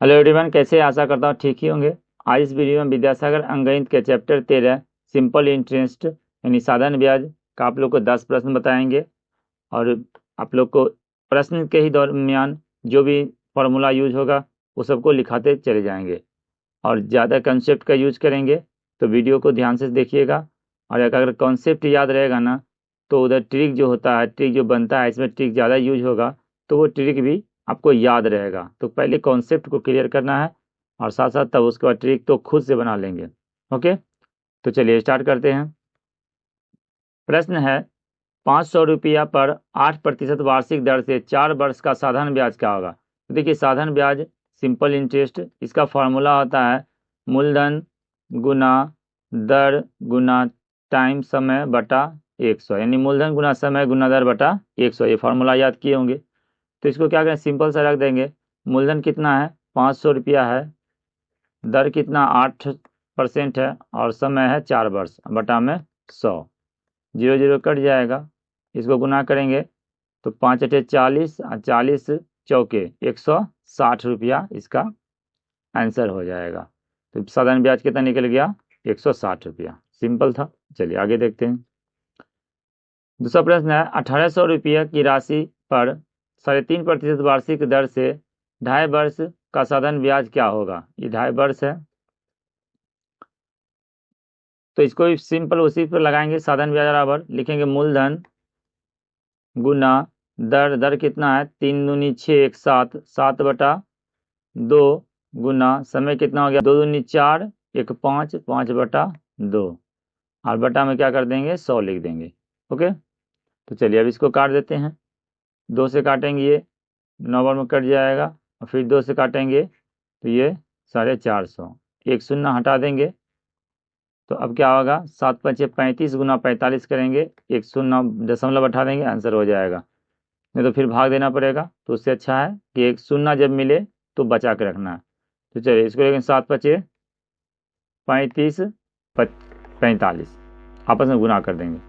Hello everyone, कैसे हैं? आशा करता हूँ ठीक ही होंगे। आज इस वीडियो में विद्यासागर अंकगणित के चैप्टर 13 सिंपल इंटरेस्ट यानी साधारण ब्याज का आप लोग को 10 प्रश्न बताएंगे और आप लोग को प्रश्न के ही दरमियान जो भी फॉर्मूला यूज होगा वो सबको लिखाते चले जाएंगे और ज़्यादा कंसेप्ट का यूज करेंगे, तो वीडियो को ध्यान से देखिएगा। और अगर कॉन्सेप्ट याद रहेगा ना तो उधर ट्रिक जो होता है, ट्रिक जो बनता है, इसमें ट्रिक ज़्यादा यूज होगा तो वो ट्रिक भी आपको याद रहेगा। तो पहले कॉन्सेप्ट को क्लियर करना है और साथ साथ तब उसके बाद ट्रिक तो खुद से बना लेंगे। ओके, तो चलिए स्टार्ट करते हैं। प्रश्न है 500 रुपया पर 8% वार्षिक दर से 4 वर्ष का साधारण ब्याज क्या होगा। तो देखिए, साधारण ब्याज सिंपल इंटरेस्ट, इसका फॉर्मूला होता है मूलधन गुना दर गुना टाइम समय बटा 100, यानी मूलधन गुना समय गुना दर बटा 100। ये फार्मूला याद किए होंगे। तो इसको क्या करें, सिंपल सा रख देंगे। मूलधन कितना है, 500 रुपया है, दर कितना 8% है और समय है 4 वर्ष, बटा में 100। 0 0 कट जाएगा, इसको गुना करेंगे तो 5 अठे 40 और 40 चौके 160 रुपया इसका आंसर हो जाएगा। तो साधारण ब्याज कितना निकल गया, 160 रुपया। सिंपल था। चलिए आगे देखते हैं। दूसरा प्रश्न है 1800 रुपया की राशि पर 3.5% वार्षिक दर से 2.5 वर्ष का साधारण ब्याज क्या होगा। ये 2.5 वर्ष है तो इसको सिंपल उसी पर लगाएंगे। साधारण ब्याज बराबर लिखेंगे मूलधन गुना दर, दर कितना है 3 दूनी 6 1 7, 7 बटा 2 गुना समय कितना हो गया 2 दूनी 4 1 5, 5 बटा 2 और बटा में क्या कर देंगे 100 लिख देंगे। ओके, तो चलिए अब इसको काट देते हैं। 2 से काटेंगे ये 9 में कट जाएगा और फिर 2 से काटेंगे तो ये 450। एक शून्य हटा देंगे तो अब क्या होगा 7 5 35 गुना 45 करेंगे, एक शून्य दशमलव बैठा देंगे, आंसर हो जाएगा। नहीं तो फिर भाग देना पड़ेगा। तो उससे अच्छा है कि एक शून्य जब मिले तो बचा के रखना है। तो चलिए इसको लेकिन 7 5 35 45 आपस में गुना कर देंगे।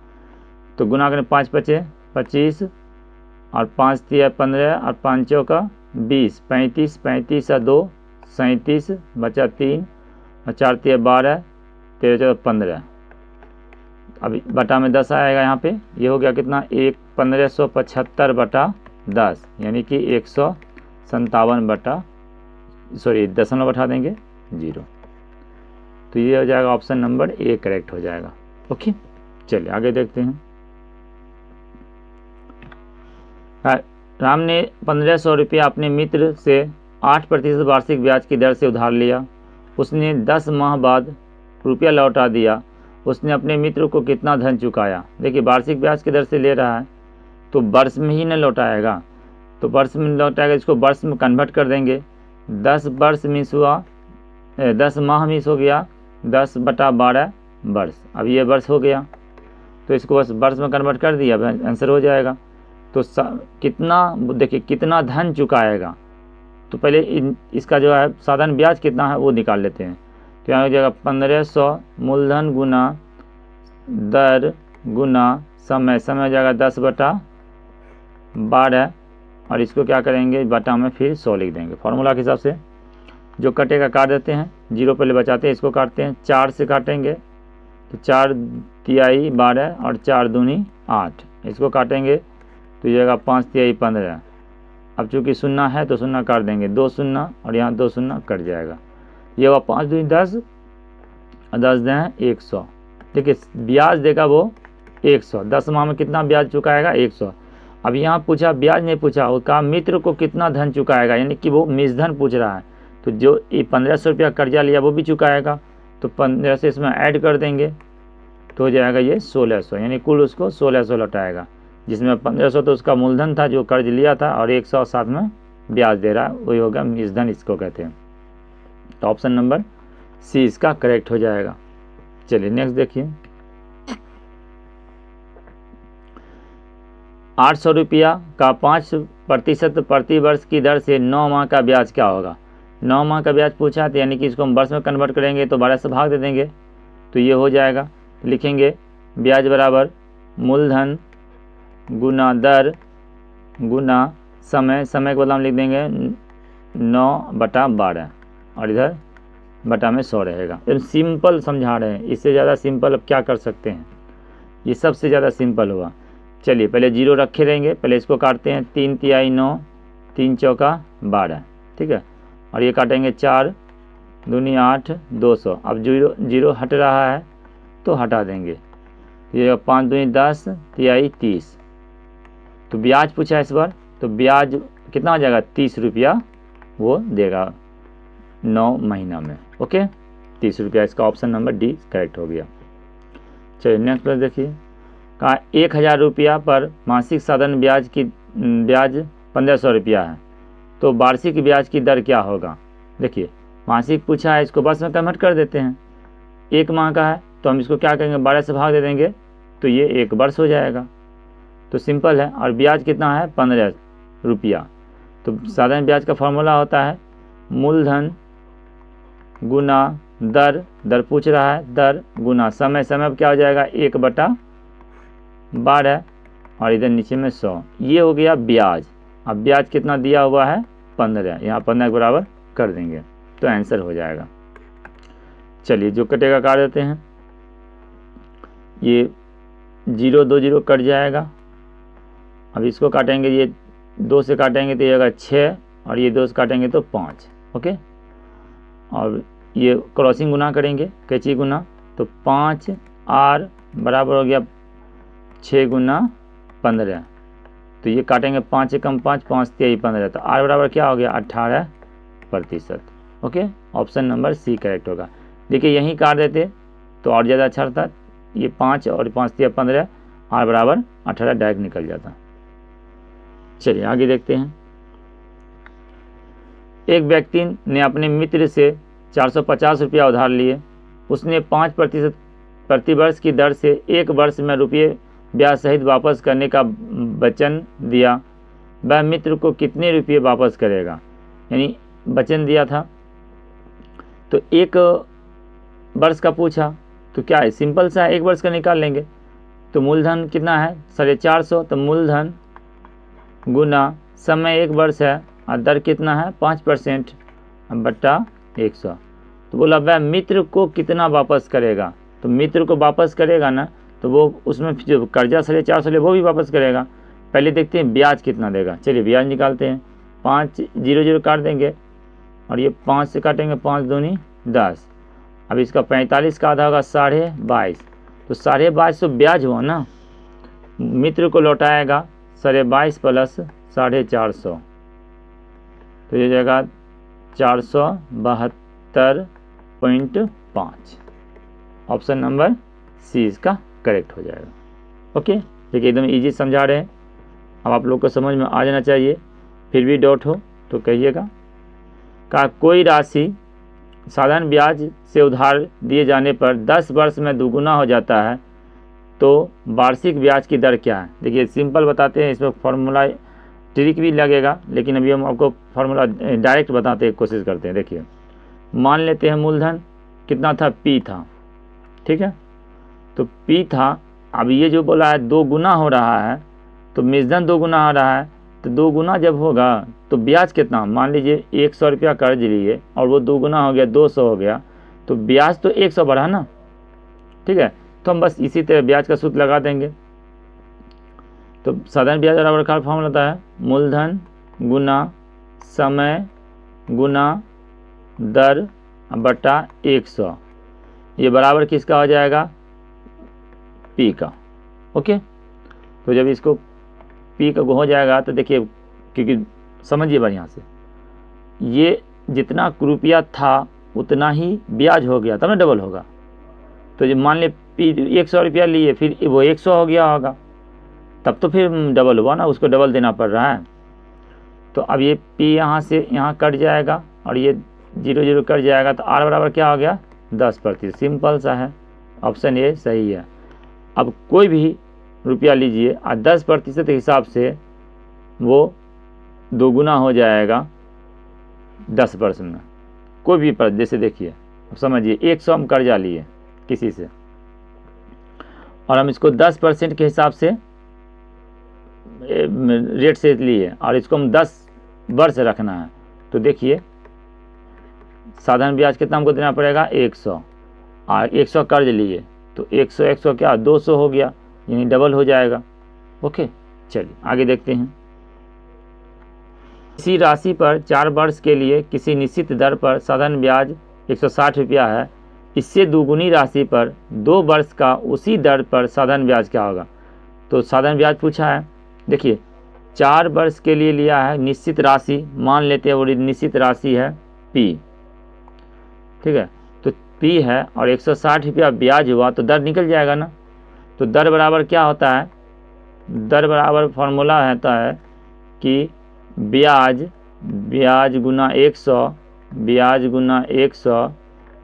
तो गुना करें 5 5 25 और 5 3 15 और 5 चौका 20, 35 35 और 2 37 बचा 3 और 4 3 12 13 14 15। अभी बटा में 10 आएगा यहाँ पे, ये हो गया कितना 1575 बटा 10, यानी कि 157 बटा दशमलव बैठा देंगे 0। तो ये हो जाएगा ऑप्शन नंबर ए करेक्ट हो जाएगा। ओके, चलिए आगे देखते हैं। राम ने 1500 रुपया अपने मित्र से 8% वार्षिक ब्याज की दर से उधार लिया। उसने 10 माह बाद रुपया लौटा दिया। उसने अपने मित्र को कितना धन चुकाया। देखिए, वार्षिक ब्याज की दर से ले रहा है तो वर्ष में ही न लौटाएगा, तो वर्ष में लौटाएगा, इसको वर्ष में कन्वर्ट कर देंगे। 10 वर्ष मिस हुआ, 10 माह मिस हो गया, 10 बटा 12 वर्ष। अब ये वर्ष हो गया तो इसको बस वर्ष में कन्वर्ट कर दिया, आंसर हो जाएगा। तो कितना, देखिए कितना धन चुकाएगा, तो पहले इसका जो है साधारण ब्याज कितना है वो निकाल लेते हैं। तो यहाँ हो जाएगा 1500 मूलधन गुना दर गुना समय, समय हो जाएगा 10 बटा 12 और इसको क्या करेंगे बटा में फिर 100 लिख देंगे। फॉर्मूला के हिसाब से जो कटेगा काट देते हैं, 0 पहले बचाते हैं, इसको काटते हैं। 4 से काटेंगे तो 4 तिहाई 12 और 4 दूनी 8, इसको काटेंगे तो ये जाएगा 5 तिहाई 15। अब चूँकि शून्य है तो शून्य काट देंगे, 2 शून्य और यहाँ 2 शून्य कट जाएगा। ये हुआ 5 दूनी 10 और 10 दें 100। देखिए ब्याज देगा वो 100, 10 माह में कितना ब्याज चुकाएगा 100। अब यहाँ पूछा ब्याज नहीं पूछा, वो कहा मित्र को कितना धन चुकाएगा, यानी कि वो मिसधन पूछ रहा है। तो जो 1500 रुपया कर्जा लिया वो भी चुकाएगा, तो 15 से इसमें ऐड कर देंगे तो हो जाएगा ये 1600, यानी कुल उसको 1600 लौटाएगा, जिसमें 1500 तो उसका मूलधन था जो कर्ज लिया था और 100 साथ में ब्याज दे रहा है, वही होगा मिसधन, इसको कहते हैं। तो ऑप्शन नंबर सी इसका करेक्ट हो जाएगा। चलिए नेक्स्ट देखिए। 800 रुपया का 5% प्रति वर्ष की दर से 9 माह का ब्याज क्या होगा। 9 माह का ब्याज पूछा तो यानी कि इसको हम वर्ष में कन्वर्ट करेंगे तो 12 से भाग दे देंगे तो ये हो जाएगा। लिखेंगे ब्याज बराबर मूलधन गुना दर गुना समय, समय के बदला हम लिख देंगे 9/12 और इधर बटा में 100 रहेगा। एकदम सिंपल समझा रहे हैं, इससे ज़्यादा सिंपल अब क्या कर सकते हैं, ये सबसे ज़्यादा सिंपल हुआ। चलिए पहले 0 रखे रहेंगे, पहले इसको काटते हैं। 3 तिहाई 9, 3 चौका 12, ठीक है। और ये काटेंगे 4 दूनी 8, 200। अब 0 हट रहा है तो हटा देंगे। ये 5 दूनी 10, तिहाई 30। तो ब्याज पूछा इस बार, तो ब्याज कितना हो जाएगा, 30 रुपया वो देगा 9 महीना में। ओके, 30 रुपया, इसका ऑप्शन नंबर डी करेक्ट हो गया। चलिए नेक्स्ट क्वेश्चन देखिए, कहा 1000 रुपया पर मासिक साधारण ब्याज 1500 रुपया है, तो वार्षिक ब्याज की दर क्या होगा। देखिए मासिक पूछा है, इसको बस में कन्वर्ट कर देते हैं। 1 माह का है तो हम इसको क्या करेंगे, 12 से भाग दे देंगे तो ये 1 वर्ष हो जाएगा। तो सिंपल है। और ब्याज कितना है, 15 रुपया। तो साधारण ब्याज का फॉर्मूला होता है मूलधन गुना दर, दर पूछ रहा है, दर गुना समय, समय अब क्या हो जाएगा 1/12 और इधर नीचे में 100। ये हो गया ब्याज। अब ब्याज कितना दिया हुआ है, 15, यहाँ 15 के बराबर कर देंगे तो आंसर हो जाएगा। चलिए जो कटेगा काट देते हैं, ये 0 2 0 कट जाएगा। अब इसको काटेंगे, ये 2 से काटेंगे तो ये होगा 6 और ये 2 से काटेंगे तो 5। ओके, और ये क्रॉसिंग गुना करेंगे, कैची गुना, तो 5r बराबर हो गया 6 गुना 15। तो ये काटेंगे 5 एकम 5, 5 तिहाई 15, तो r बराबर क्या हो गया 18%। Okay, option number C correct होगा। देखिए यहीं काट देते तो और ज़्यादा अच्छा रहता, ये 5 और 5 तिहाई 15, r बराबर 18 डायरेक्ट निकल जाता। चलिए आगे देखते हैं। एक व्यक्ति ने अपने मित्र से 450 रुपया उधार लिए। उसने 5% प्रतिवर्ष की दर से 1 वर्ष में रुपये ब्याज सहित वापस करने का वचन दिया। वह मित्र को कितने रुपये वापस करेगा, यानी वचन दिया था तो 1 वर्ष का पूछा, तो क्या है सिंपल सा है, 1 वर्ष का निकाल लेंगे। तो मूलधन कितना है 450, तो मूलधन गुना समय 1 वर्ष है और दर कितना है 5% बट्टा 100। तो बोला वह मित्र को कितना वापस करेगा, तो मित्र को वापस करेगा ना, तो वो उसमें जो कर्जा 450 ले वो भी वापस करेगा। पहले देखते हैं ब्याज कितना देगा। चलिए ब्याज निकालते हैं। 5 0 0 काट देंगे और ये 5 से काटेंगे, 5 दूनी 10। अब इसका 45 का आधा होगा 22.5, तो 22.5 तो ब्याज हुआ ना। मित्र को लौटाएगा 22.5 प्लस 450, तो ये जाएगा 472.5। ऑप्शन नंबर सी इसका करेक्ट हो जाएगा। ओके, देखिए एकदम इजी समझा रहे हैं, अब आप लोग को समझ में आ जाना चाहिए। फिर भी डाउट हो तो कहिएगा। का कोई राशि साधारण ब्याज से उधार दिए जाने पर 10 वर्ष में दुगुना हो जाता है, तो वार्षिक ब्याज की दर क्या है। देखिए सिंपल बताते हैं, इसमें फॉर्मूला ट्रिक भी लगेगा, लेकिन अभी हम आपको फार्मूला डायरेक्ट बताते हैं, कोशिश करते हैं। देखिए मान लेते हैं मूलधन कितना था, P था, ठीक है। तो P था, अब ये जो बोला है 2 गुना हो रहा है, तो मूलधन 2 गुना हो रहा है, तो 2 गुना जब होगा तो ब्याज कितना, मान लीजिए 100 रुपया कर्ज लिए और वो 2 गुना हो गया 200 हो गया, तो ब्याज तो 100 बढ़ा ना, ठीक है। तो हम बस इसी तरह ब्याज का सूत्र लगा देंगे। तो साधारण ब्याज बराबर का फॉर्मूला होता है मूलधन गुना समय गुना दर बटा 100, ये बराबर किसका हो जाएगा, P का। ओके, तो जब इसको P का हो जाएगा तो देखिए, क्योंकि समझिए बढ़िया से, ये जितना रुपया था उतना ही ब्याज हो गया, तब ना डबल होगा। तो जब मान ले P 100 रुपया लिए, फिर वो 100 हो गया होगा, तब तो फिर डबल हुआ ना, उसको डबल देना पड़ रहा है। तो अब ये P यहाँ से यहाँ कट जाएगा और ये 0 0 कट जाएगा, तो R बराबर क्या हो गया 10%। सिंपल सा है, ऑप्शन ए सही है। अब कोई भी रुपया लीजिए और 10% के हिसाब से वो 2 गुना हो जाएगा 10% में। कोई भी पर, जैसे देखिए अब समझिए 100 हम कर्जा लिए किसी से और हम इसको 10% के हिसाब से रेट से लिए और इसको हम 10 वर्ष रखना है, तो देखिए साधारण ब्याज कितना हमको देना पड़ेगा 100, और 100 कर्ज लिए तो 100 क्या 200 हो गया, यानी डबल हो जाएगा। ओके, चलिए आगे देखते हैं। किसी राशि पर 4 वर्ष के लिए किसी निश्चित दर पर साधारण ब्याज 160 रुपया है, इससे दोगुनी राशि पर 2 वर्ष का उसी दर पर साधारण ब्याज क्या होगा। तो साधारण ब्याज पूछा है, देखिए 4 वर्ष के लिए लिया है निश्चित राशि, मान लेते हैं वो निश्चित राशि है P, ठीक है। तो P है और 160 रुपया ब्याज हुआ तो दर निकल जाएगा ना। तो दर बराबर क्या होता है, दर बराबर फॉर्मूला होता है कि ब्याज गुना 100, ब्याज गुना 100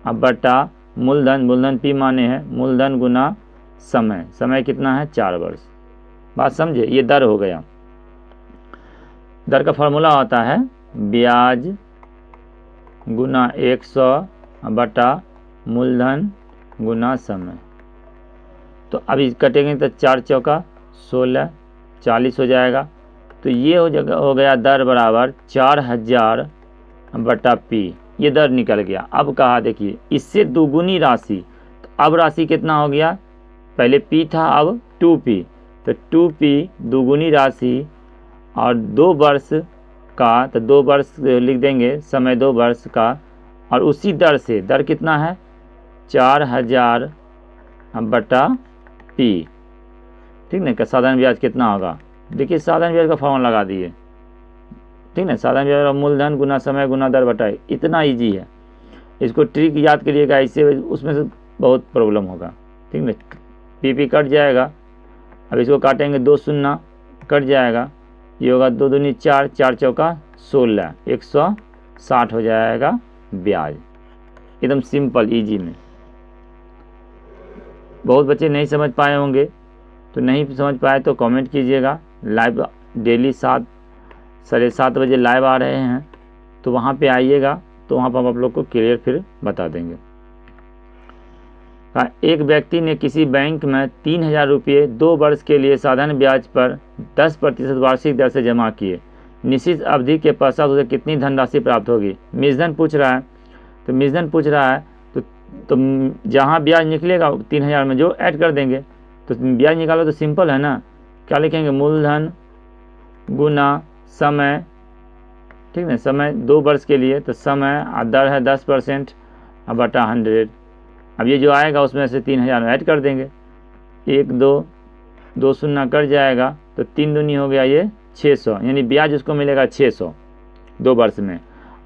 अब बटा मूलधन P माने है मूलधन गुना समय कितना है 4 वर्ष। बात समझे, ये दर हो गया। दर का फॉर्मूला होता है ब्याज गुना 100 बटा मूलधन गुना समय। तो अभी कटेंगे तो 4 चौका 16, 40 हो जाएगा। तो ये हो गया दर बराबर 4000 बटा P, ये दर निकल गया। अब कहा देखिए इससे दोगुनी राशि, तो अब राशि कितना हो गया, पहले P था अब 2P, तो 2P दोगुनी राशि और 2 वर्ष का, तो 2 वर्ष लिख देंगे, समय 2 वर्ष का, और उसी दर से, दर कितना है 4000 बटा P, ठीक ना। साधारण ब्याज कितना होगा, देखिए साधारण ब्याज का फॉर्मूला लगा दिए, ठीक ना। साधारण ब्याज और मूलधन गुना समय गुना दर बटा, इतना इजी है। इसको ट्रिक याद करिएगा, इससे उसमें से बहुत प्रॉब्लम होगा, ठीक ना। P कट जाएगा, अब इसको काटेंगे 2 शून्य कट जाएगा, ये होगा 2 दूनी 4, 4 चौका 16, 160 हो जाएगा ब्याज। एकदम सिंपल इजी में। बहुत बच्चे नहीं समझ पाए होंगे, तो नहीं समझ पाए तो कमेंट कीजिएगा। लाइव डेली 7 साढ़े 7 बजे लाइव आ रहे हैं, तो वहाँ पे आइएगा, तो वहाँ पर हम आप लोग को क्लियर फिर बता देंगे। एक व्यक्ति ने किसी बैंक में 3000 रुपये 2 वर्ष के लिए साधारण ब्याज पर 10% वार्षिक दर से जमा किए, निश्चित अवधि के पश्चात उसे कितनी धनराशि प्राप्त होगी। मिश्रण पूछ रहा है, तो मिश्रण पूछ रहा है तो जहाँ ब्याज निकलेगा 3000 में जो ऐड कर देंगे। तो ब्याज निकालो तो सिंपल है ना, क्या लिखेंगे मूलधन गुना समय, ठीक है। समय 2 वर्ष के लिए, तो समय दर है 10% बटा 100। अब ये जो आएगा उसमें से 3000 ऐड कर देंगे, 1 2 शून्य कर जाएगा, तो 3 दूनी हो गया ये 600, यानी ब्याज उसको मिलेगा 600 2 वर्ष में,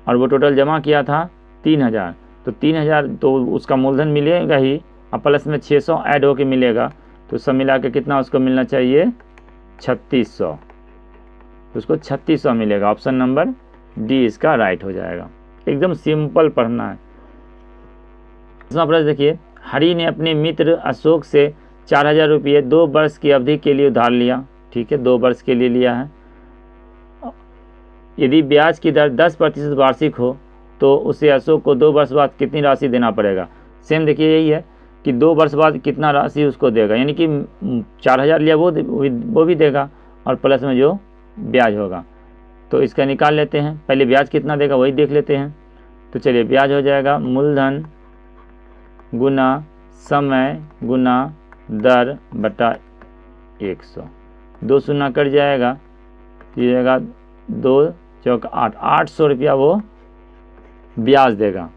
और वो टोटल जमा किया था 3000, तो 3000 तो उसका मूलधन मिलेगा ही, और प्लस में 600 ऐड होके मिलेगा, तो सब मिला के कितना उसको मिलना चाहिए 3600, उसको 3600 मिलेगा। ऑप्शन नंबर डी इसका राइट हो जाएगा। एकदम सिंपल पढ़ना है। प्रश्न देखिए, हरि ने अपने मित्र अशोक से 4000 रुपये 2 वर्ष की अवधि के लिए उधार लिया, ठीक है, 2 वर्ष के लिए लिया है। यदि ब्याज की दर 10% वार्षिक हो तो उसे अशोक को 2 वर्ष बाद कितनी राशि देना पड़ेगा। सेम देखिए यही है कि 2 वर्ष बाद कितना राशि उसको देगा, यानी कि 4000 लिया वो भी देगा, और प्लस में जो ब्याज होगा। तो इसका निकाल लेते हैं, पहले ब्याज कितना देगा वही देख लेते हैं। तो चलिए ब्याज हो जाएगा मूलधन गुना समय गुना दर बटा 100, 2 शून्य कट जाएगा, तो ये जाएगा 2 चौक 8, 800 रुपया वो ब्याज देगा,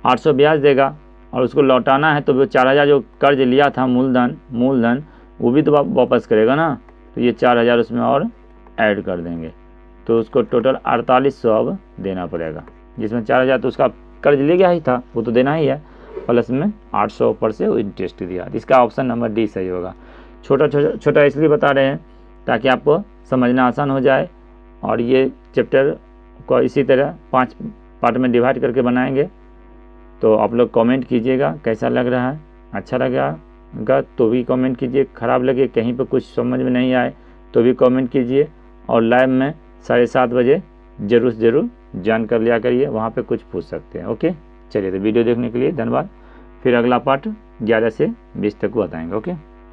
800 ब्याज देगा, और उसको लौटाना है तो वो 4000 जो कर्ज लिया था मूलधन वो भी तो वापस करेगा ना, तो ये 4000 उसमें और ऐड कर देंगे, तो उसको टोटल 4800 अब देना पड़ेगा, जिसमें 4000 तो उसका कर्ज ले गया ही था वो तो देना ही है, प्लस में 800 ऊपर से वो इंटरेस्ट दिया। इसका ऑप्शन नंबर डी सही होगा। छोटा इसलिए बता रहे हैं ताकि आपको समझना आसान हो जाए, और ये चैप्टर को इसी तरह 5 पार्ट में डिवाइड करके बनाएंगे। तो आप लोग कमेंट कीजिएगा कैसा लग रहा है, अच्छा लगेगा तो भी कमेंट कीजिए, ख़राब लगे कहीं पर कुछ समझ में नहीं आए तो भी कमेंट कीजिए, और लाइव में 7:30 बजे ज़रूर ज्वाइन कर लिया करिए, वहाँ पे कुछ पूछ सकते हैं। ओके, चलिए तो वीडियो देखने के लिए धन्यवाद। फिर अगला पार्ट 11 से 20 तक बताएंगे। ओके।